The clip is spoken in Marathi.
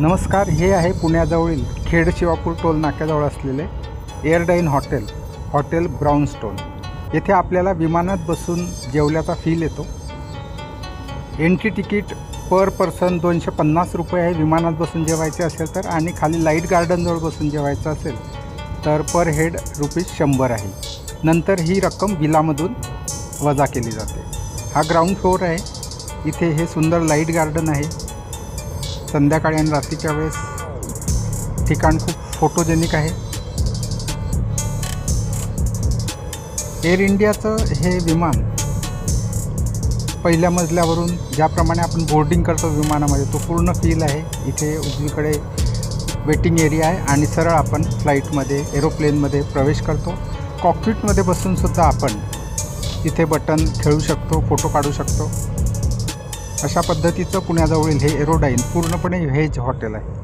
नमस्कार, हे आहे पुण्याजवळील खेड शिवापूर टोल नाक्याजवळ असलेले एअरडाइन हॉटेल ब्राउनस्टोन। येथे आपल्याला विमानात बसून जेवल्याचा फील येतो। एंट्री तिकीट पर पर्सन 250 रुपये आहे विमानात बसून जेवायचे असेल तर, आणि खाली लाईट गार्डनजवळ बसून जेवायचं असेल तर पर हेड ₹100 आहे। नंतर ही रक्कम बिलामधून वजा केली जाते। हा ग्राउंड फ्लोअर आहे। इथे हे सुंदर लाईट गार्डन आहे। संध्याकाळी आणि रात्रीच्या वेळेस ठिकाण खूप फोटोजेनिक आहे। एअर इंडियाचं हे विमान पहिल्या मजल्यावरून ज्याप्रमाणे आपण बोर्डिंग करतो विमानामध्ये, तो पूर्ण फील आहे। इथे उजवीकडे वेटिंग एरिया आहे आणि सरळ आपण फ्लाईटमध्ये एरोप्लेनमध्ये प्रवेश करतो। कॉकपिटमध्ये बसूनसुद्धा आपण इथे बटन खेळू शकतो, फोटो काढू शकतो। अशा पद्धतीचं पुण्याजवळील हे एरोडाइन पूर्णपणे व्हेज हॉटेल आहे।